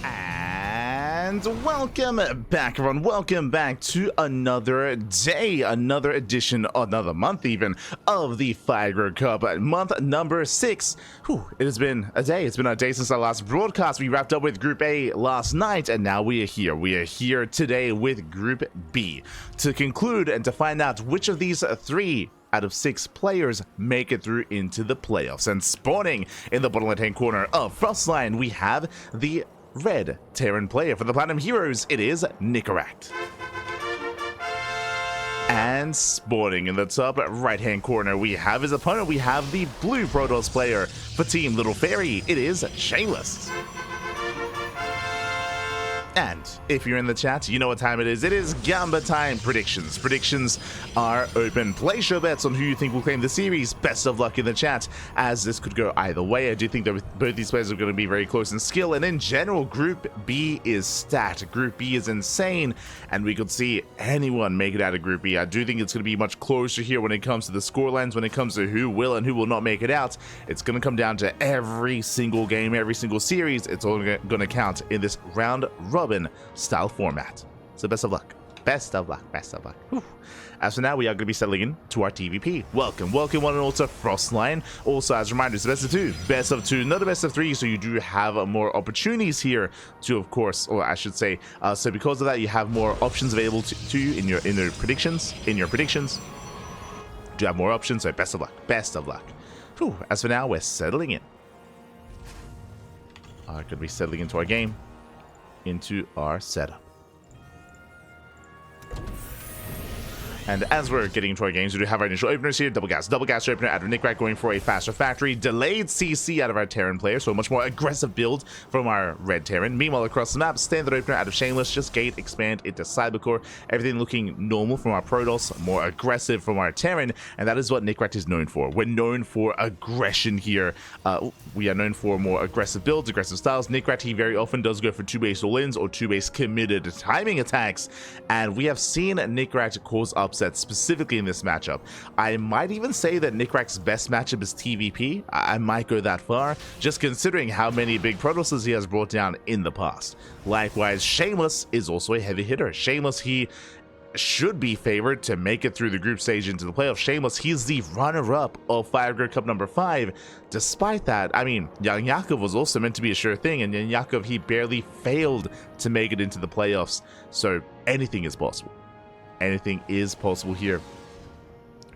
And welcome back, everyone. Welcome back to another day, another edition, another month even, of the Fire Cup, month number 6. Whew, it has been a day. It's been a day since our last broadcast. We wrapped up with Group A last night, and now we are here. We are here today with Group B to conclude and to find out which of these 3 out of 6 players make it through into the playoffs. And spawning in the bottom left-hand corner of Frostline, we have the red Terran player. For the Platinum Heroes, it is Nicoract. And spawning in the top right-hand corner, we have his opponent. We have the blue Protoss player. For Team Little Fairy, it is Shameless. And if you're in the chat, you know what time it is. It is Gamba time. Predictions. Predictions are open. Place your bets on who you think will claim the series. Best of luck in the chat, as this could go either way. I do think that both these players are going to be very close in skill. And in general, Group B is stacked. Group B is insane. And we could see anyone make it out of Group B. I do think it's going to be much closer here when it comes to the scorelines, when it comes to who will and who will not make it out. It's going to come down to every single game, every single series. It's all going to count in this round robin style format. So best of luck. Best of luck. Best of luck. Whew. As for now, we are going to be settling in to our TvP. Welcome one and all to Frostline. Also, as reminders, best of 2, best of 2, not a best of 3, so you do have more opportunities here to, of course, or I should say, so because of that, you have more options available to you in your predictions. Do you have more options? So best of luck. Best of luck. Whew. As for now, we're settling in. Going to be settling into our game, into our setup. And as we're getting into our games, we do have our initial openers here. Double gas opener out of Nicoract, going for a faster factory. Delayed CC out of our Terran player, so a much more aggressive build from our red Terran. Meanwhile, across the map, standard opener out of Shameless, just gate, expand into Cybercore. Everything looking normal from our Protoss, more aggressive from our Terran, and that is what Nicoract is known for. We're known for aggression here. We are known for more aggressive builds, aggressive styles. Nicoract, he very often does go for 2-base all-ins or 2-base committed timing attacks, and we have seen Nicoract cause upsets specifically in this matchup. I might even say that Nicoract's best matchup is TvP. I might go that far, just considering how many big Protosses he has brought down in the past. Likewise, Shameless is also a heavy hitter. Shameless, he should be favored to make it through the group stage into the playoffs. Shameless, he's the runner-up of Fire Cup number 5. Despite that, I mean, Young Yakov was also meant to be a sure thing, and Young Yakov, he barely failed to make it into the playoffs. So anything is possible. Anything is possible here.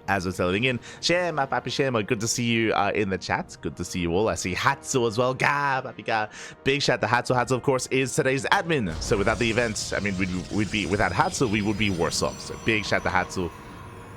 As we're settling in, Shema, Papi Shema, good to see you in the chat. Good to see you all. I see Hatsu as well. Papi Ga. Big shout to Hatsu. Hatsu, of course, is today's admin. So without the event, I mean, we'd be without Hatsu, we would be worse off. So big shout to Hatsu.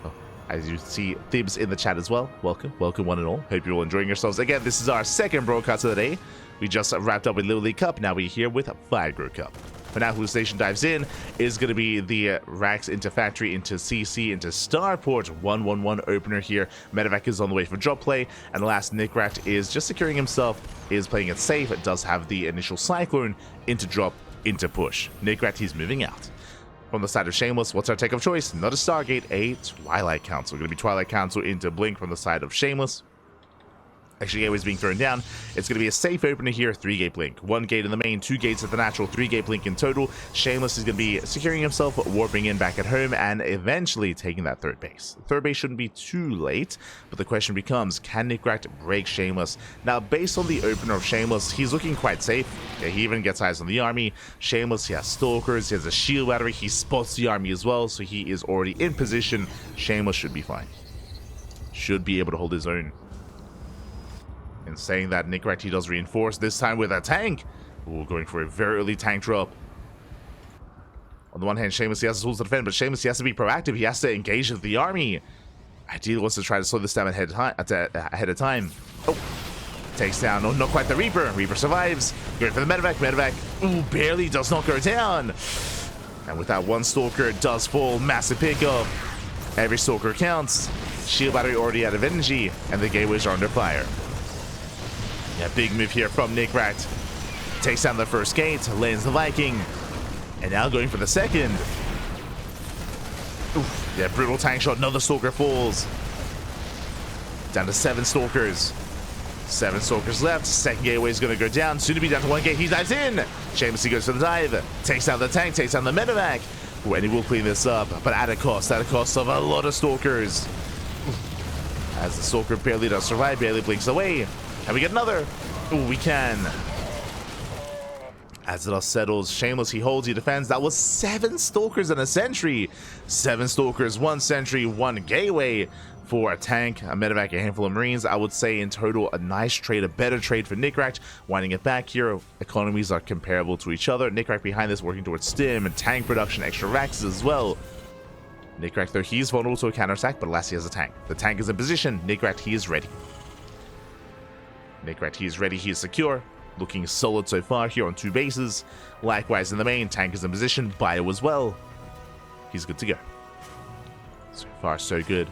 Oh, as you see, Thibs in the chat as well. Welcome one and all. Hope you're all enjoying yourselves. Again, this is our second broadcast of the day. We just wrapped up with Little League Cup. Now we're here with Fire Cup. For now, Hallucination dives in is going to be the racks into factory, into CC, into Starport. 1-1-1 opener here. Medevac is on the way for drop play. And last, Nicoract is just securing himself, is playing it safe. It does have the initial Cyclone into drop, into push. Nicoract, he's moving out. From the side of Shameless, what's our take of choice? Not a Stargate, a Twilight Council. Going to be Twilight Council into Blink from the side of Shameless. Actually, Gateway's being thrown down. It's going to be a safe opener here. 3-gate blink. 1 gate in the main, 2 gates at the natural, 3-gate blink in total. Shameless is going to be securing himself, warping in back at home, and eventually taking that third base. Third base shouldn't be too late, but the question becomes, can Nicoract break Shameless? Now, based on the opener of Shameless, he's looking quite safe. Yeah, he even gets eyes on the army. Shameless, he has Stalkers, he has a shield battery, he spots the army as well, so he is already in position. Shameless should be fine. Should be able to hold his own. In saying that, Nicoract, he does reinforce, this time with a tank. Ooh, going for a very early tank drop. On the one hand, Shameless, he has the tools to defend, but Shameless, he has to be proactive. He has to engage with the army. Ideally wants to try to slow this down ahead of time. Oh, takes down, no, not quite the Reaper. Reaper survives. Going for the Medevac. Medevac, ooh, barely does not go down. And with that one Stalker, it does fall. Massive pickup. Every Stalker counts. Shield battery already out of energy, and the gateways are under fire. Yeah, big move here from Nicoract. Takes down the first gate, lands the Viking, and now going for the second. Oof, yeah, brutal tank shot, another Stalker falls. Down to 7 Stalkers. 7 Stalkers left. Second gateway is going to go down. Soon to be down to 1 gate. He dives in. Shameless, he goes for the dive. Takes out the tank. Takes out the medevac. Ooh, and he will clean this up, but at a cost. At a cost of a lot of Stalkers. As the Stalker barely does survive, barely blinks away. Can we get another? Ooh, we can. As it all settles, Shameless, he holds, he defends. That was 7 Stalkers and a Sentry. 7 Stalkers, 1 Sentry, 1 Gateway for a tank, a medevac, a handful of Marines. I would say in total a nice trade, a better trade for Nicoract. Winding it back here, economies are comparable to each other. Nicoract behind this working towards stim and tank production, extra racks as well. Nicoract, though, he's vulnerable to a counterattack, but alas, he has a tank. The tank is in position. Nicoract, he is ready. Nicoract, he is ready, he is secure. Looking solid so far here on 2 bases. Likewise in the main, tank is in position. Bio as well. He's good to go. So far, so good.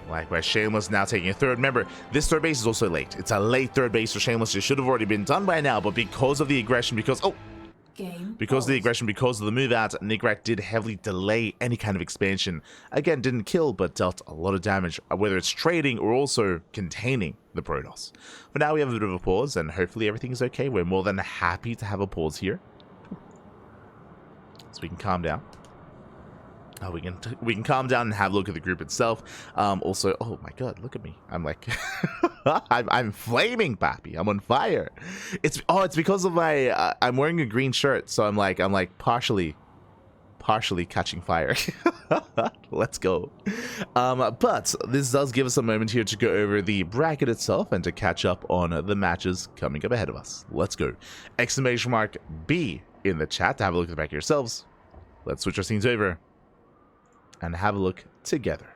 Likewise, Shameless now taking a third. Remember, this third base is also late. It's a late third base for Shameless. It should have already been done by now, but because of the aggression, because of the move out, Nicoract did heavily delay any kind of expansion. Again, didn't kill, but dealt a lot of damage, whether it's trading or also containing the Protoss. But now we have a bit of a pause, and hopefully everything is okay. We're more than happy to have a pause here, so we can calm down. We can calm down and have a look at the group itself. Also, oh my god, look at me. I'm like, I'm flaming, Pappy. I'm on fire. It's because of my I'm wearing a green shirt, so I'm like partially catching fire. Let's go. But this does give us a moment here to go over the bracket itself and to catch up on the matches coming up ahead of us. Let's go. Exclamation mark B in the chat to have a look at the back yourselves. Let's switch our scenes over and have a look together.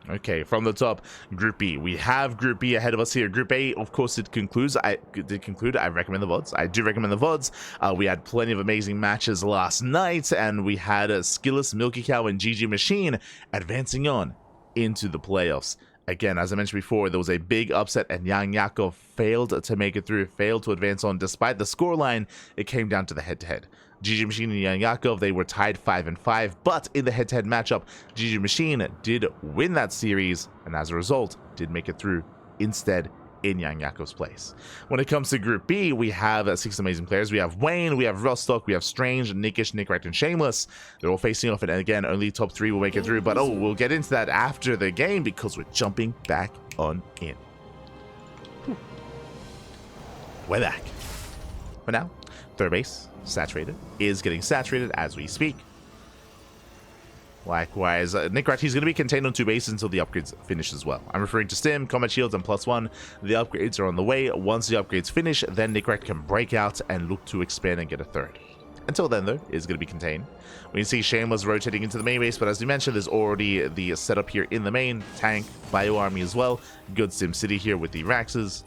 Okay, from the top, Group B. We have Group B ahead of us here. Group A, of course, it concludes. I recommend the VODs. I do recommend the VODs. We had plenty of amazing matches last night, and we had Skilless, Milky Cow, and GG Machine advancing on into the playoffs. Again, as I mentioned before, there was a big upset, and Yang Yakov failed to make it through, failed to advance on. Despite the scoreline, it came down to the head-to-head. GG Machine and Yang Yakov, they were tied 5-5, but in the head-to-head matchup, GG Machine did win that series, and as a result, did make it through instead in Yang Yakov's place. When it comes to Group B, we have 6 amazing players. We have Wayne, we have Rostock, we have Strange, Nickish, Nicoract, and Shameless. They're all facing off, and again, only top 3 will make it through, but we'll get into that after the game because we're jumping back on in. We're back. For now, third base, saturated, is getting saturated as we speak. Likewise, Nicoract, he's going to be contained on 2 bases until the upgrades finish as well. I'm referring to Stim, Combat Shields, and +1. The upgrades are on the way. Once the upgrades finish, then Nicoract can break out and look to expand and get a third. Until then, though, it's going to be contained. We can see Shameless rotating into the main base, but as we mentioned, there's already the setup here in the main. Tank, Bio Army as well. Good Sim City here with the Raxes.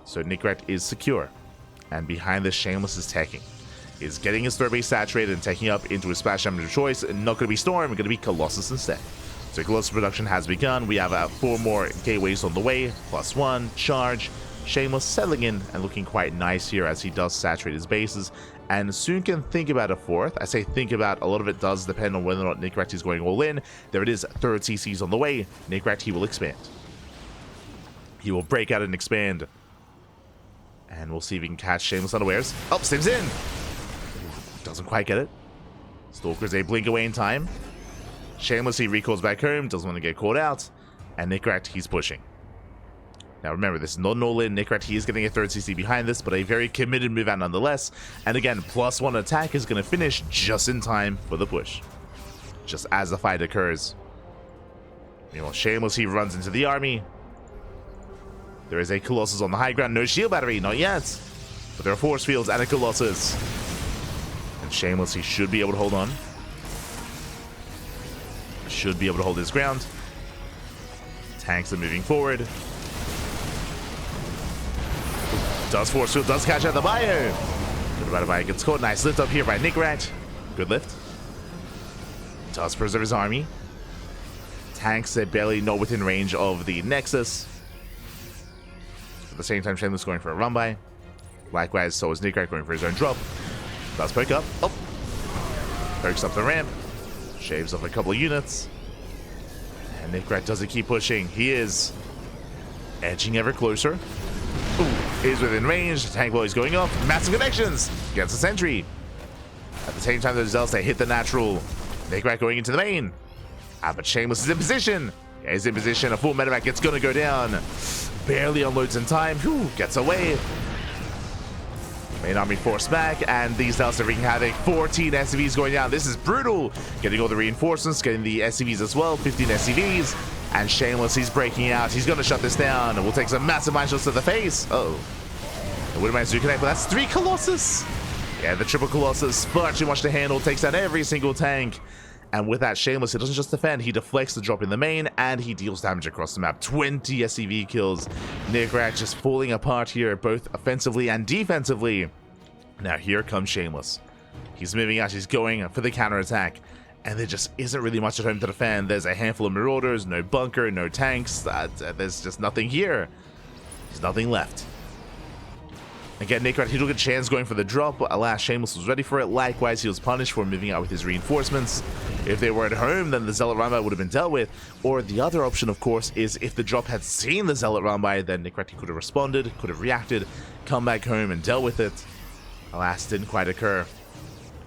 So Nicoract is secure. And behind this, Shameless is taking. Is getting his third base saturated and taking up into his splash damage of choice. Not going to be Storm, going to be Colossus instead. So Colossus production has begun. We have 4 more gateways on the way. +1, charge. Shameless settling in and looking quite nice here as he does saturate his bases. And soon can think about a 4th. I say think about, a lot of it does depend on whether or not Nicoract is going all in. There it is, 3rd CC's on the way. Nicoract, he will expand. He will break out and expand. And we'll see if we can catch Shameless unawares. Oh, Stim's in! Doesn't quite get it. Stalkers, they blink away in time. Shameless, he recalls back home, doesn't want to get caught out. And Nicoract, he's pushing. Now remember, this is not an all-in. Nicoract, he is getting a 3rd CC behind this, but a very committed move out nonetheless. And again, +1 attack is going to finish just in time for the push. Just as the fight occurs. Meanwhile, Shameless, he runs into the army. There is a Colossus on the high ground. No shield battery, not yet. But there are force fields and a Colossus. And Shameless, he should be able to hold on. Should be able to hold his ground. Tanks are moving forward. Does force field, does catch out the Bio. Good about Bio gets caught. Nice lift up here by Nicoract. Good lift. Does preserve his army. Tanks are barely not within range of the Nexus. At the same time, Shameless going for a run by. Likewise, so is Nicoract going for his own drop. Does poke up. Oh! Pokes up the ramp. Shaves off a couple of units. And Nicoract doesn't keep pushing. He is edging ever closer. Ooh, is within range. Tank blow is going off. Massive connections. Gets a sentry. At the same time, there's Zealous. They hit the natural. Nicoract going into the main. But Shameless is in position. Yeah, he's in position. A full medevac. It's going to go down. Barely unloads in time. Whew, gets away. Main army forced back, and these Zealots are wreaking havoc. 14 SCVs going down. This is brutal. Getting all the reinforcements, getting the SCVs as well. 15 SCVs. And Shameless, he's breaking out. He's going to shut this down. And we'll take some massive mind shots to the face. Uh-oh. I wouldn't mind to connect, but that's 3 Colossus. Yeah, the triple Colossus, far too much to handle. Takes down every single tank. And with that, Shameless, he doesn't just defend, he deflects the drop in the main, and he deals damage across the map. 20 SCV kills. Nicoract just falling apart here, both offensively and defensively. Now here comes Shameless. He's moving out, he's going for the counterattack. And there just isn't really much at home to defend. There's a handful of Marauders, no bunker, no tanks. There's just nothing here. There's nothing left. Again, Nicoract, he took a chance going for the drop, but alas, Shameless was ready for it. Likewise, he was punished for moving out with his reinforcements. If they were at home, then the Zealot roundby would have been dealt with. Or the other option, of course, is if the drop had seen the Zealot roundby, then Nicoract could have responded, could have reacted, come back home and dealt with it. Alas, didn't quite occur.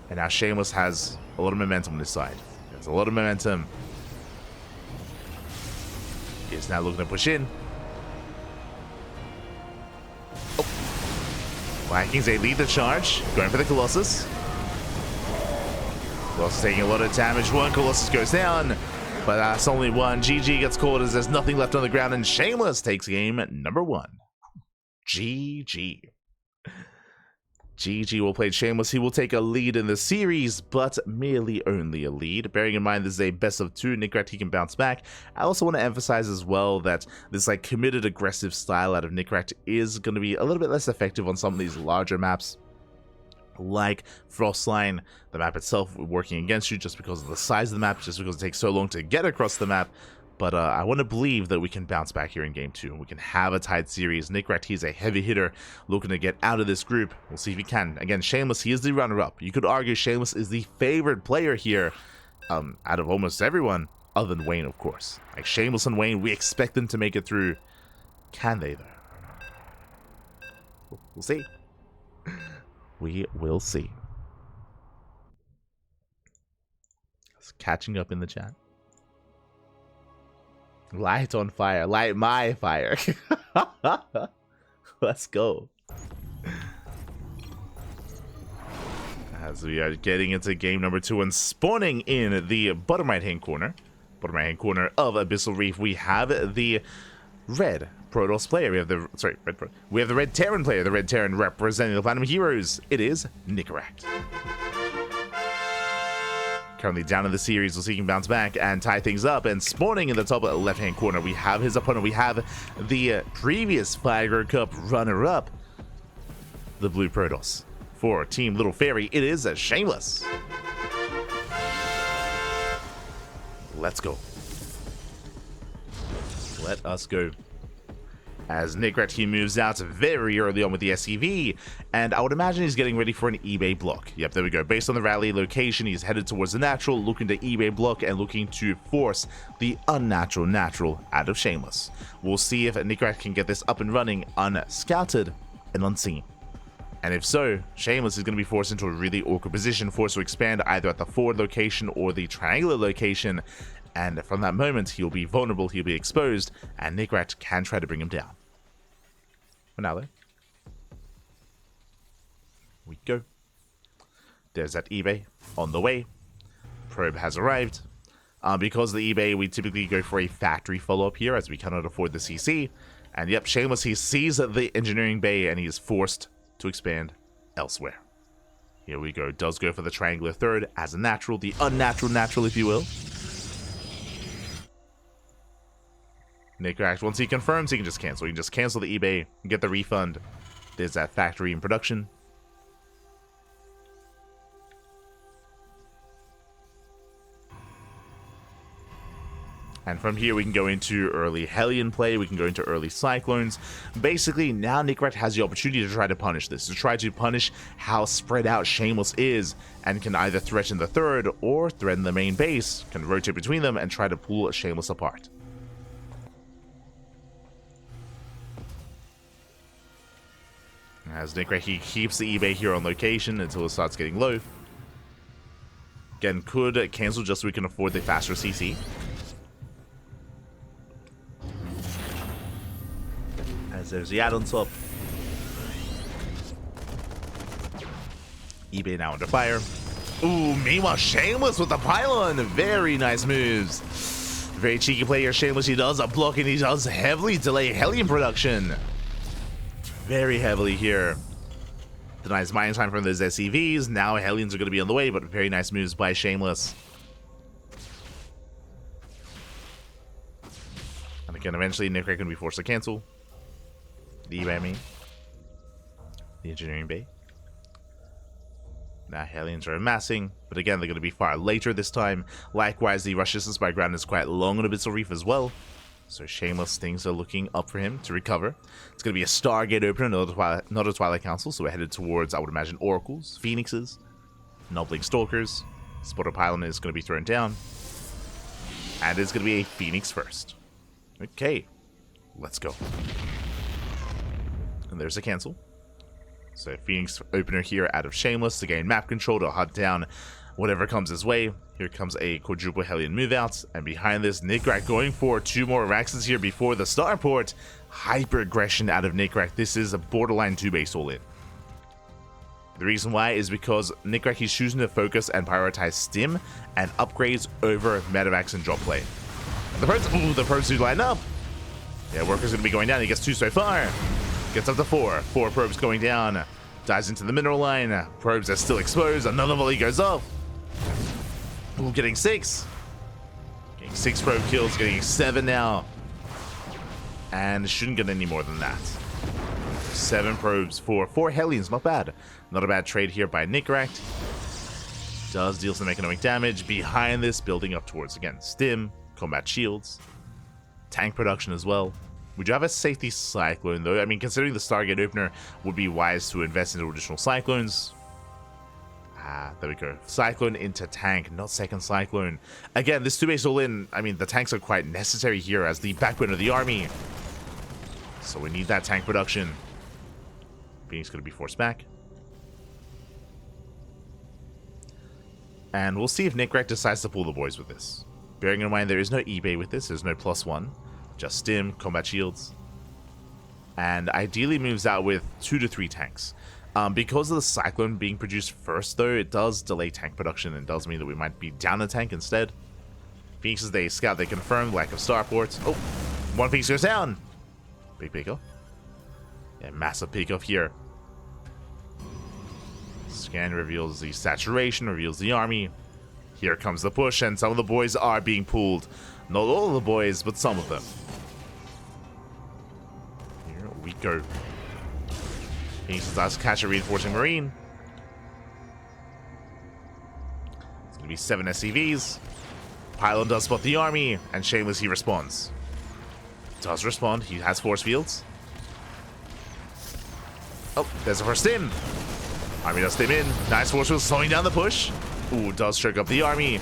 And now Shameless has a lot of momentum on his side. There's a lot of momentum. He's now looking to push in. Vikings, they lead the charge, going for the Colossus. Colossus taking a lot of damage. One Colossus goes down, but that's only one. GG gets called as there's nothing left on the ground, and Shameless takes game number 1. GG. GG will play Shameless. He will take a lead in the series, but merely only a lead. Bearing in mind this is a best of 2, Nicoract, he can bounce back. I also want to emphasize as well that this committed aggressive style out of Nicoract is going to be a little bit less effective on some of these larger maps, like Frostline, the map itself working against you just because of the size of the map, just because it takes so long to get across the map. But I want to believe that we can bounce back here in game 2 and we can have a tight series. Nicoract, he's a heavy hitter looking to get out of this group. We'll see if he can. Again, Shameless, he is the runner-up. You could argue Shameless is the favorite player here out of almost everyone, other than Wayne, of course. Like Shameless and Wayne, we expect them to make it through. Can they, though? We'll see. We will see. It's catching up in the chat. Light on fire. Light my fire. Let's go. As we are getting into game number 2 and spawning in the bottom right-hand corner of Abyssal Reef, we have the red Protoss player. We have the we have the red Terran player. The red Terran representing the Platinum Heroes. It is Nicoract. Currently down in the series, we'll see if he can bounce back and tie things up. And spawning in the top left-hand corner, we have his opponent. We have the previous Fire Cup runner-up, the Blue Protoss. For Team Little Fairy, it is a Shameless. Let's go. Let us go. As Nicoract, he moves out very early on with the SCV, and I would imagine he's getting ready for an eBay block. Yep, there we go. Based on the rally location, he's headed towards the natural, looking to eBay block and looking to force the unnatural natural out of Shameless. We'll see if Nicoract can get this up and running unscouted and unseen. And if so, Shameless is going to be forced into a really awkward position, forced to expand either at the forward location or the triangular location, and from that moment, he'll be vulnerable, he'll be exposed, and Nicoract can try to bring him down. For now, though, we go. There's that eBay on the way. Probe has arrived. Because of the eBay, we typically go for a factory follow-up here, as we cannot afford the CC. And yep, Shameless, he sees the engineering bay, and he is forced to expand elsewhere. Here we go. Does go for the triangular third as a natural, the unnatural natural, if you will. Nicoract, once he confirms, he can just cancel. He can just cancel the eBay and get the refund. There's that factory in production. And from here, we can go into early Hellion play. We can go into early Cyclones. Basically, now Nicoract has the opportunity to try to punish this, to try to punish how spread out Shameless is, and can either threaten the third or threaten the main base, can rotate between them and try to pull Shameless apart. As Nicoract, he keeps the eBay here on location until it starts getting low. Again, could cancel just so we can afford the faster CC. As there's the ad on top. eBay now under fire. Ooh, meanwhile, Shameless with the pylon. Very nice moves. Very cheeky play here, Shameless. He does a block and he does heavily delay Hellion production. Very heavily here. Denies mining time from those SCVs. Now Hellions are going to be on the way, but very nice moves by Shameless. And again, eventually Nicoract going to be forced to cancel. The eBay, I mean. The engineering bay. Now Hellions are amassing, but again, they're going to be far later this time. Likewise, the rush distance by ground is quite long on Abyssal Reef as well. So Shameless, things are looking up for him to recover. It's going to be a Stargate opener, not a Twilight Council, so we're headed towards, I would imagine, Oracles, Phoenixes, Nobbling Stalkers. Spotter Pylon is going to be thrown down. And it's going to be a Phoenix first. Okay, let's go. And there's a cancel. So Phoenix opener here out of Shameless to gain map control to hunt down whatever comes his way. Here comes a quadruple Hellion move out, and behind this, Nicoract going for 2 more Raxes here before the starport. Hyper aggression out of Nicoract. This is a borderline 2-base all in. The reason why is because Nicoract is choosing to focus and prioritize stim and upgrades over medevacs and drop play. And the probes do line up. Yeah, Worker's going to be going down. He gets 2 so far. Gets up to 4. 4 probes going down. Dives into the mineral line. Probes are still exposed. Another volley goes off. Ooh, getting 6. Getting 6 probe kills. Getting 7 now. And shouldn't get any more than that. 7 probes for 4 Hellions. Not bad. Not a bad trade here by Nicoract. Does deal some economic damage. Behind this, building up towards, again, stim, combat shields, tank production as well. We do have a safety Cyclone, though. I mean, considering the Stargate opener, would be wise to invest into additional Cyclones. There we go. Cyclone into tank, not second Cyclone. Again, this 2-base all-in, I mean, the tanks are quite necessary here as the backbone of the army. So we need that tank production. Phoenix going to be forced back. And we'll see if Nicoract decides to pull the boys with this. Bearing in mind there is no eBay with this, there's no +1. Just stim, combat shields. And ideally moves out with 2 to 3 tanks. Because of the Cyclone being produced first, though, it does delay tank production and does mean that we might be down a tank instead. Phoenixes, they scout, they confirm lack of starports. Oh, 1 Phoenix goes down. Big pickoff. Yeah, massive pickoff here. Scan reveals the saturation, reveals the army. Here comes the push, and some of the boys are being pulled. Not all of the boys, but some of them. Here we go. Phoenix does catch a reinforcing marine. It's going to be 7 SCVs. Pylon does spot the army, and Shameless, he responds. Does respond. He has force fields. Oh, there's a first stim. Army does stim in. Nice force field slowing down the push. Ooh, does choke up the army.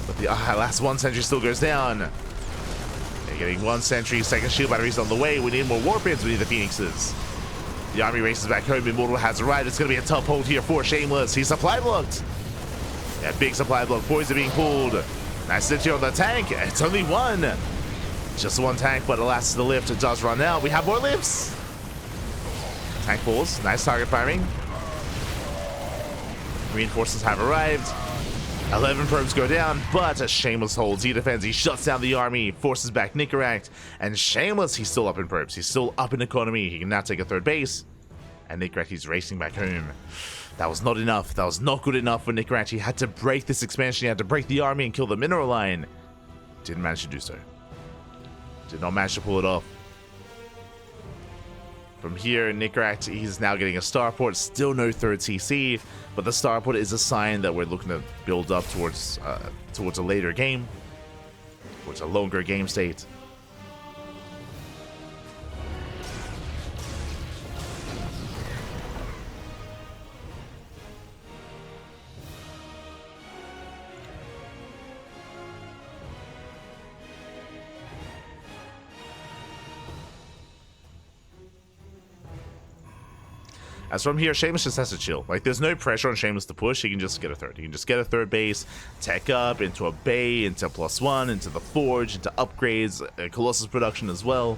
But the last 1 sentry still goes down. They're getting 1 sentry. Second shield batteries on the way. We need more warpins. We need the Phoenixes. The army races back home. Immortal has arrived. It's going to be a tough hold here for Shameless. He's supply blocked. Yeah, big supply block. Boys are being pulled. Nice sentry on the tank. It's only 1. Just 1 tank, but alas, the lift it does run out. We have more lifts. Tank falls. Nice target firing. Reinforcements have arrived. 11 probes go down, but a Shameless holds. He defends. He shuts down the army, forces back Nicoract, and Shameless, he's still up in probes. He's still up in economy. He can now take a 3rd base. And Nicoract, he's racing back home. That was not enough. That was not good enough for Nicoract. He had to break this expansion. He had to break the army and kill the mineral line. Didn't manage to do so. Did not manage to pull it off. From here, Nicoract, he's now getting a starport. Still no 3rd CC, but the starport is a sign that we're looking to build up towards a later game, towards a longer game state. As from here, Shameless just has to chill. Like, there's no pressure on Shameless to push. He can just get a third. He can just get a third base, tech up into a bay, into +1, into the forge, into upgrades, Colossus production as well.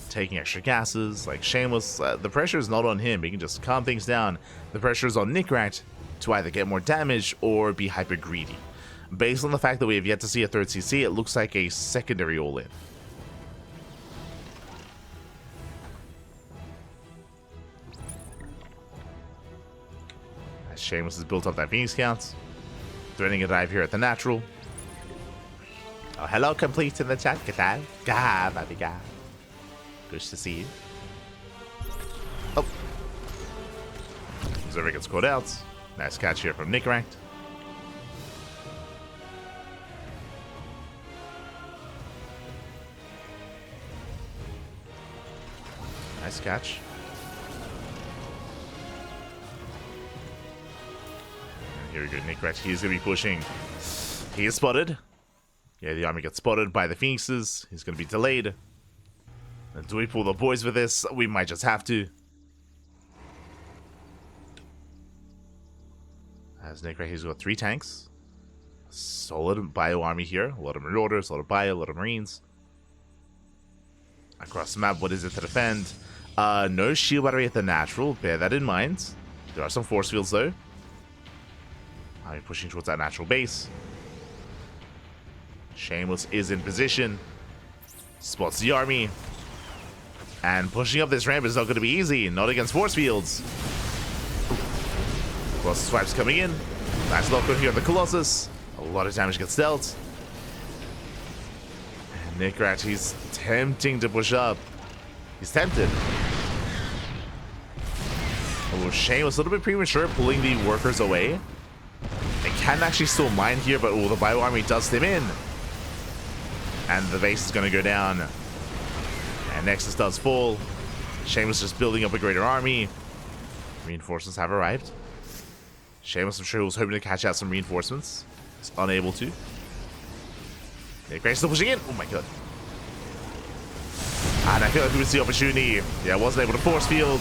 Taking extra gases. Like, Shameless, the pressure is not on him. He can just calm things down. The pressure is on Nicoract to either get more damage or be hyper greedy. Based on the fact that we have yet to see a third CC, it looks like a secondary all-in. Shameless has built up that Phoenix count. Threatening a dive here at the natural. Oh, hello, complete in the chat. Get that? God, baby, God. Good to see you. Oh. Observer gets caught out. Nice catch here from Nicoract. Nice catch. Here we go, Nicoract. He's going to be pushing. He is spotted. Yeah, the army gets spotted by the Phoenixes. He's going to be delayed. And do we pull the boys with this? We might just have to. As Nicoract, he's got 3 tanks. Solid bio army here. A lot of marauders, a lot of bio, a lot of marines. Across the map, what is it to defend? No shield battery at the natural. Bear that in mind. There are some force fields, though. I'm pushing towards that natural base. Shameless is in position. Spots the army. And pushing up this ramp is not going to be easy. Not against force fields. Colossus swipes coming in. Nice lockdown here on the Colossus. A lot of damage gets dealt. And Nicoract, he's tempting to push up. He's tempted. Oh, Shameless, a little bit premature pulling the workers away. They can actually still mine here, but the bio army does stem in. And the base is going to go down. And Nexus does fall. Shameless just building up a greater army. Reinforcements have arrived. Shameless, I'm sure, was hoping to catch out some reinforcements. He's unable to. Nicoract still pushing in. Oh my god. And I feel like we would see opportunity. Yeah, wasn't able to force field.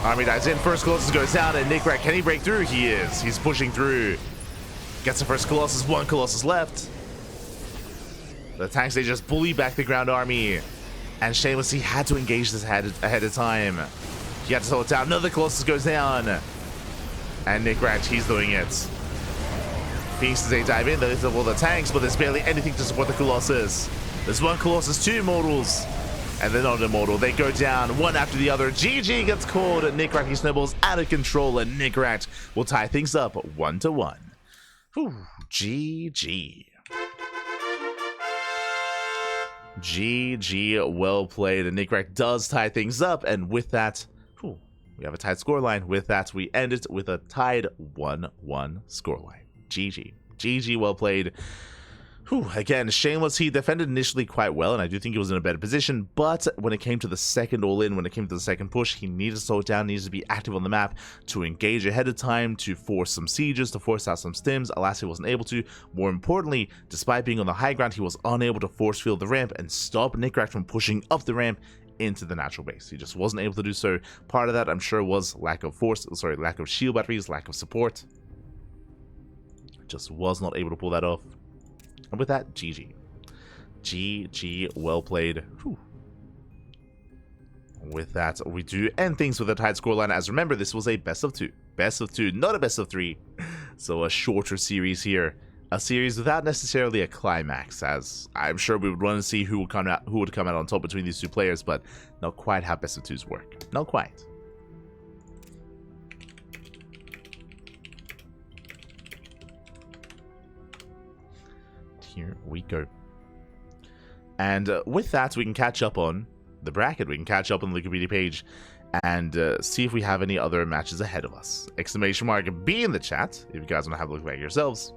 Army dives in. First Colossus goes down. And Nicoract, can he break through? He is. He's pushing through. Gets the first Colossus. 1 Colossus left. The tanks, they just bully back the ground army. And Shameless, he had to engage this ahead of time. He had to slow it down. Another Colossus goes down. And Nicoract, he's doing it. Phoenixes, they dive in. They lift up all the tanks, but there's barely anything to support the Colossus. There's 1 Colossus, 2 Immortals. And they're not immortal. They go down one after the other. GG gets called. Nicoract, he snowballs out of control. And Nicoract will tie things up 1-1. Whew, GG. GG, well played. And Nicoract does tie things up. And with that, we have a tied scoreline. With that, we end it with a tied 1-1 scoreline. GG. GG, well played. Again, Shameless, he defended initially quite well, and I do think he was in a better position, but when it came to the second all-in, when it came to the second push, he needed to slow it down, needed to be active on the map, to engage ahead of time, to force some sieges, to force out some stims. Alas, he wasn't able to. More importantly, despite being on the high ground, he was unable to force field the ramp and stop Nicoract from pushing up the ramp into the natural base. He just wasn't able to do so. Part of that, I'm sure, was lack of shield batteries, lack of support. Just was not able to pull that off. And with that, GG. GG, well played. With that, we do end things with a tied scoreline. As remember, this was a best of 2. Best of 2, not a best of 3. So a shorter series here. A series without necessarily a climax, as I'm sure we would want to see who would come out on top between these 2 players, but not quite how best of 2s work. Not quite. Here we go. And with that, we can catch up on the bracket. We can catch up on the Wikipedia page and see if we have any other matches ahead of us. !B in the chat if you guys want to have a look back yourselves.